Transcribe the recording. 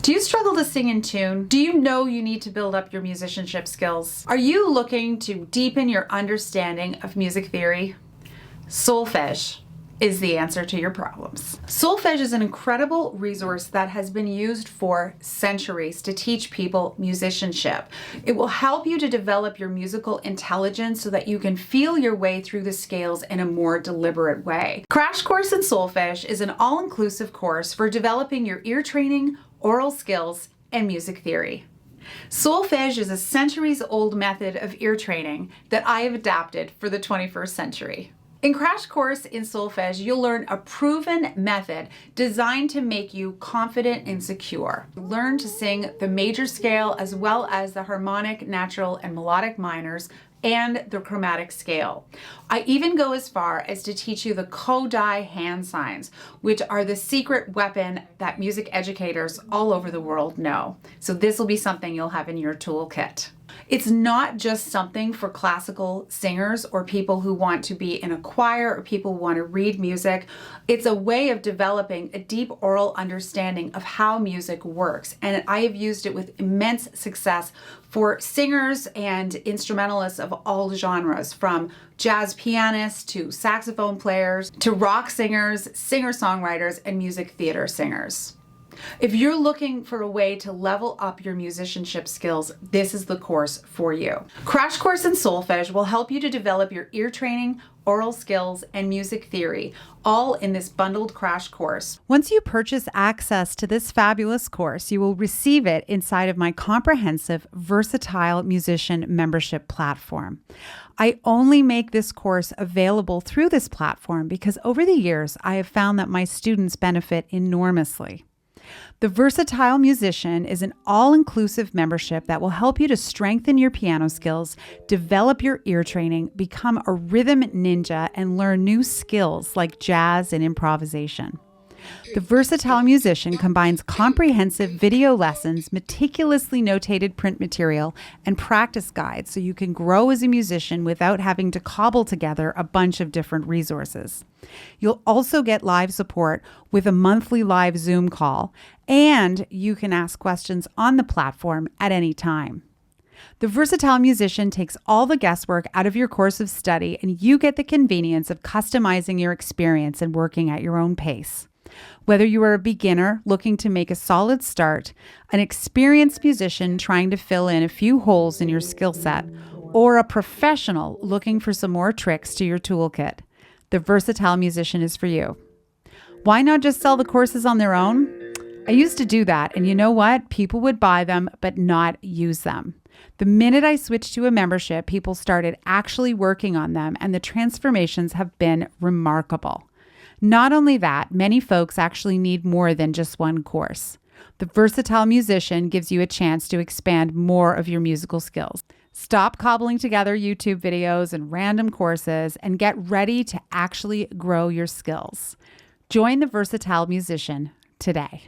Do you struggle to sing in tune? Do you know you need to build up your musicianship skills? Are you looking to deepen your understanding of music theory? Solfège is the answer to your problems. Solfège is an incredible resource that has been used for centuries to teach people musicianship. It will help you to develop your musical intelligence so that you can feel your way through the scales in a more deliberate way. Crash Course in Solfège is an all-inclusive course for developing your ear training, oral skills, and music theory. Solfège is a centuries-old method of ear training that I have adapted for the 21st century. In Crash Course in Solfège, you'll learn a proven method designed to make you confident and secure. Learn to sing the major scale as well as the harmonic, natural, and melodic minors and the chromatic scale. I even go as far as to teach you the Kodai hand signs, which are the secret weapon that music educators all over the world know. So this will be something you'll have in your toolkit. It's not just something for classical singers or people who want to be in a choir or people who want to read music. It's a way of developing a deep oral understanding of how music works. And I have used it with immense success for singers and instrumentalists of all genres, from jazz pianists to saxophone players to rock singers, singer-songwriters, and music theater singers. If you're looking for a way to level up your musicianship skills, this is the course for you. Crash Course in Solfège will help you to develop your ear training, oral skills, and music theory, all in this bundled crash course. Once you purchase access to this fabulous course, you will receive it inside of my comprehensive Versatile Musician membership platform. I only make this course available through this platform because over the years, I have found that my students benefit enormously. The Versatile Musician is an all-inclusive membership that will help you to strengthen your piano skills, develop your ear training, become a rhythm ninja, and learn new skills like jazz and improvisation. The Versatile Musician combines comprehensive video lessons, meticulously notated print material, and practice guides so you can grow as a musician without having to cobble together a bunch of different resources. You'll also get live support with a monthly live Zoom call, and you can ask questions on the platform at any time. The Versatile Musician takes all the guesswork out of your course of study, and you get the convenience of customizing your experience and working at your own pace. Whether you are a beginner looking to make a solid start, an experienced musician trying to fill in a few holes in your skill set, or a professional looking for some more tricks to your toolkit, the Versatile Musician is for you. Why not just sell the courses on their own? I used to do that, and you know what? People would buy them, but not use them. The minute I switched to a membership, people started actually working on them, and the transformations have been remarkable. Not only that, many folks actually need more than just one course. The Versatile Musician gives you a chance to expand more of your musical skills. Stop cobbling together YouTube videos and random courses and get ready to actually grow your skills. Join the Versatile Musician today.